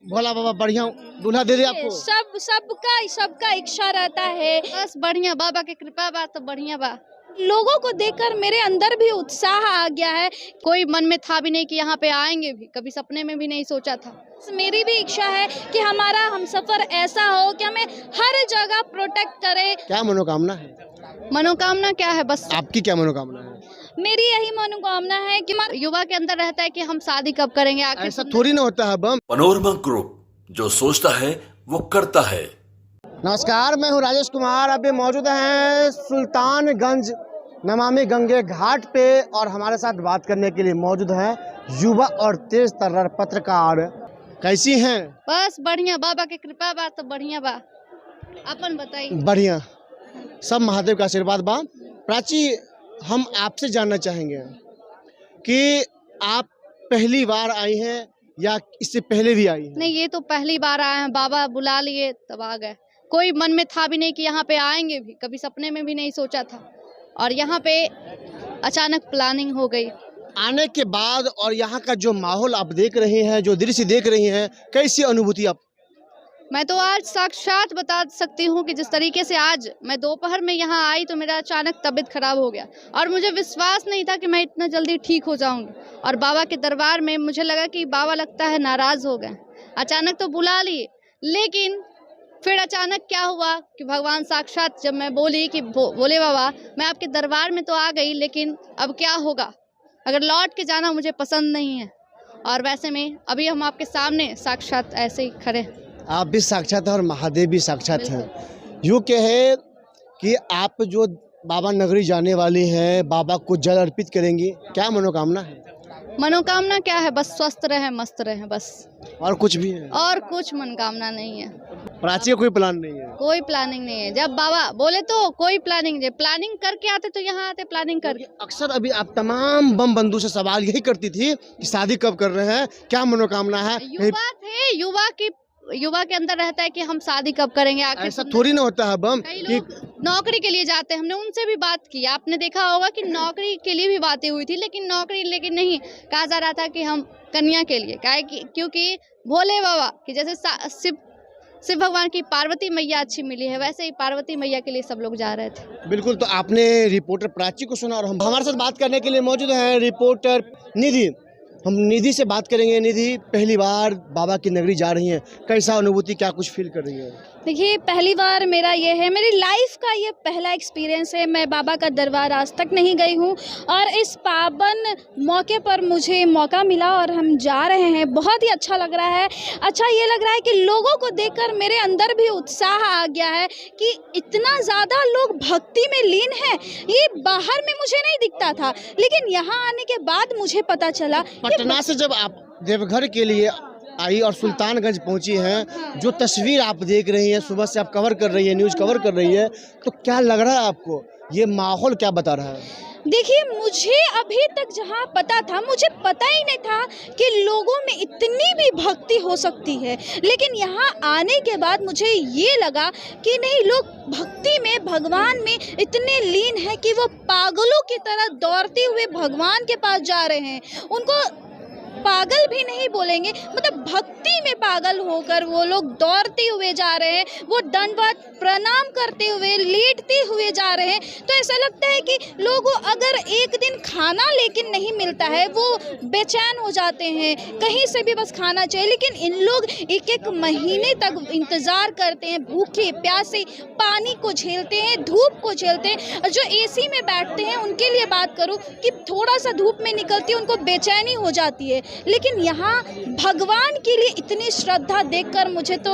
भोला बाबा बढ़िया दूल्हा दे दे आपको? सबका इच्छा रहता है, बस बढ़िया बाबा की कृपा बा तो बढ़िया बा। लोगों को देखकर मेरे अंदर भी उत्साह आ गया है। कोई मन में था भी नहीं कि यहाँ पे आएंगे भी, कभी सपने में भी नहीं सोचा था। मेरी भी इच्छा है कि हमारा हमसफर ऐसा हो कि हमें हर जगह प्रोटेक्ट करे। क्या मनोकामना है? मनोकामना क्या है? बस आपकी क्या मनोकामना है? मेरी यही मनोकामना है कि युवा के अंदर रहता है कि हम शादी कब करेंगे। आखिर ऐसा थोड़ी ना होता है बम। मनोरमा ग्रुप, जो सोचता है वो करता है। नमस्कार, मैं हूं राजेश कुमार। अभी मौजूद हैं सुल्तानगंज नमामि गंगे घाट पे और हमारे साथ बात करने के लिए मौजूद हैं युवा और तेज तर्रार पत्रकार। कैसी हैं? बस बढ़िया, बाबा की कृपा बा तो बढ़िया बा। अपन बताइए। बढ़िया, सब महादेव का आशीर्वाद बा। प्राची, हम आपसे जानना चाहेंगे कि आप पहली बार आई हैं या इससे पहले भी आई हैं? नहीं, ये तो पहली बार आए हैं। बाबा बुला लिए तब आ गए। कोई मन में था भी नहीं कि यहाँ पे आएंगे भी, कभी सपने में भी नहीं सोचा था और यहाँ पे अचानक प्लानिंग हो गई। आने के बाद और यहाँ का जो माहौल आप देख रहे हैं, जो दृश्य देख रही हैं, कैसी अनुभूति आप? मैं तो आज साक्षात बता सकती हूँ कि जिस तरीके से आज मैं दोपहर में यहाँ आई तो मेरा अचानक तबीयत खराब हो गया और मुझे विश्वास नहीं था कि मैं इतना जल्दी ठीक हो जाऊंगी। और बाबा के दरबार में मुझे लगा कि बाबा लगता है नाराज हो गए। अचानक तो बुला लिए, लेकिन फिर अचानक क्या हुआ कि भगवान साक्षात, जब मैं बोली कि बोले बाबा मैं आपके दरबार में तो आ गई, लेकिन अब क्या होगा? अगर लौट के जाना मुझे पसंद नहीं है। और वैसे में अभी हम आपके सामने साक्षात ऐसे ही खड़े हैं। आप भी साक्षात हैं और महादेव भी साक्षात हैं। यूँ कहे कि आप जो बाबा नगरी जाने वाली हैं, बाबा को जल अर्पित करेंगी, क्या मनोकामना है? मनोकामना क्या है? बस स्वस्थ रहे, मस्त रहे, बस। और कुछ भी है? और कुछ मनोकामना नहीं है। प्राची का कोई प्लान नहीं है? कोई प्लानिंग नहीं है। जब बाबा बोले तो कोई प्लानिंग नहीं। प्लानिंग करके आते तो यहाँ आते प्लानिंग करके। अक्सर अभी आप तमाम बम बंधु से सवाल यही करती थी कि शादी कब कर रहे हैं, क्या मनोकामना है? युवा थे, युवा के अंदर रहता है कि हम शादी कब करेंगे। आखिर ऐसा थोड़ी ना होता है बम कई कि लोग नौकरी के लिए जाते हैं। हमने उनसे भी बात की। आपने देखा होगा कि नौकरी के लिए भी बातें हुई थी, लेकिन नहीं कहा जा रहा था कि हम कन्या के लिए। क्योंकि भोले बाबा कि जैसे शिव भगवान की पार्वती मैया अच्छी मिली है, वैसे ही पार्वती मैया के लिए सब लोग जा रहे थे। बिल्कुल। तो आपने रिपोर्टर प्राची को सुना और हम हमारे साथ बात करने के लिए मौजूद हैं रिपोर्टर निधि। हम निधि से बात करेंगे। निधि, पहली बार बाबा की नगरी जा रही हैं, कैसा अनुभूति, क्या कुछ फील कर रही है? देखिए, पहली बार मेरा ये है, मेरी लाइफ का ये पहला एक्सपीरियंस है। मैं बाबा का दरबार आज तक नहीं गई हूँ और इस पावन मौके पर मुझे मौका मिला और हम जा रहे हैं। बहुत ही अच्छा लग रहा है। अच्छा ये लग रहा है कि लोगों को देखकर मेरे अंदर भी उत्साह आ गया है कि इतना ज़्यादा लोग भक्ति में लीन हैं। ये बाहर में मुझे नहीं दिखता था, लेकिन यहाँ आने के बाद मुझे पता चला। पटना से जब आप देवघर के लिए आई और सुल्तानगंज पहुंची हैं, जो तस्वीर आप देख रही हैं, सुबह से आप कवर कर रही है, न्यूज़ कवर कर रही है, तो क्या लग रहा है आपको? ये माहौल क्या बता रहा है? देखिए, मुझे अभी तक जहाँ पता था, मुझे पता ही नहीं था कि लोगों में इतनी भी भक्ति हो सकती है। लेकिन यहाँ आने के बाद मुझे ये लगा कि नहीं, लोग भक्ति में, भगवान में इतने लीन हैं कि वो पागलों की तरह दौड़ते हुए भगवान के पास जा रहे हैं। उनको पागल भी नहीं बोलेंगे, मतलब भक्ति में पागल होकर वो लोग दौड़ते हुए जा रहे हैं। वो दंडवत प्रणाम करते हुए, लेटते हुए जा रहे हैं। तो ऐसा लगता है कि लोगों अगर एक दिन खाना लेकिन नहीं मिलता है, वो बेचैन हो जाते हैं, कहीं से भी बस खाना चाहिए। लेकिन इन लोग एक एक महीने तक इंतज़ार करते हैं, भूखे प्यासे, पानी को झेलते हैं, धूप को झेलते हैं। और जो एसी में बैठते हैं उनके लिए बात करूं कि थोड़ा सा धूप में निकलती है उनको बेचैनी हो जाती है। लेकिन यहाँ भगवान के लिए इतनी श्रद्धा देखकर मुझे तो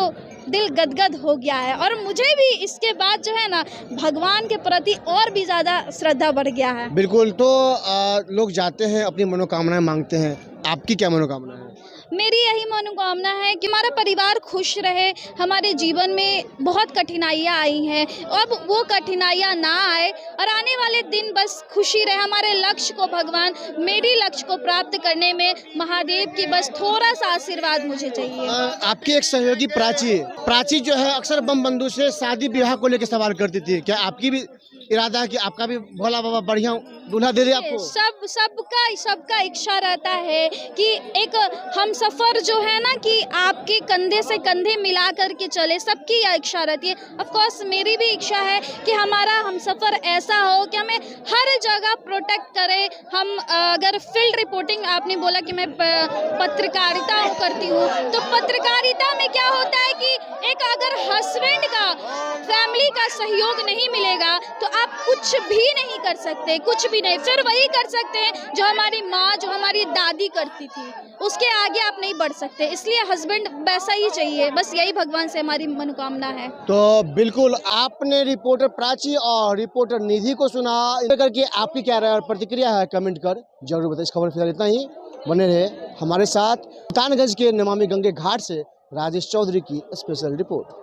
दिल गदगद हो गया है और मुझे भी इसके बाद जो है ना, भगवान के प्रति और भी ज़्यादा श्रद्धा बढ़ गया है। बिल्कुल। तो लोग जाते हैं, अपनी मनोकामनाएं मांगते हैं। आपकी क्या मनोकामना है? मेरी यही मनोकामना है कि हमारा परिवार खुश रहे। हमारे जीवन में बहुत कठिनाइयाँ आई हैं, अब वो कठिनाइयाँ ना आए और आने वाले दिन बस खुशी रहे। हमारे लक्ष्य को, भगवान मेरी लक्ष्य को प्राप्त करने में महादेव की बस थोड़ा सा आशीर्वाद मुझे चाहिए। आपकी एक सहयोगी प्राची जो है, अक्सर बम बंधु से शादी विवाह को लेकर सवाल करती थी। क्या आपकी भी इरादा है कि आपका भी भोला बाबा बढ़िया दूल्हा दे दे आपको? सबका इच्छा रहता है कि एक हम सफ़र जो है ना कि आपके कंधे से कंधे मिला करके चले, सबकी यह इच्छा रहती है। ऑफ कोर्स मेरी भी इच्छा है कि हमारा हम सफ़र ऐसा हो कि हमें हर जगह प्रोटेक्ट करे। हम अगर फील्ड रिपोर्टिंग, आपने बोला कि मैं पत्रकारिता करती हूँ, तो पत्रकारिता में क्या होता है कि एक अगर हस्बैंड का, फैमिली का सहयोग नहीं मिलेगा तो आप कुछ भी नहीं कर सकते, कुछ भी नहीं। फिर वही कर सकते हैं जो हमारी माँ, जो हमारी दादी करती थी, उसके आगे आप नहीं बढ़ सकते। इसलिए हस्बैंड वैसा ही चाहिए, बस यही भगवान से हमारी मनोकामना है। तो बिल्कुल आपने रिपोर्टर प्राची और रिपोर्टर निधि को सुना, करके आपकी क्या राय और प्रतिक्रिया है कमेंट कर जरूर बताइए। इस खबर फिलहाल इतना ही, बने रहे हमारे साथ। सुल्तानगंज के नमामि गंगे घाट से राजेश चौधरी की स्पेशल रिपोर्ट।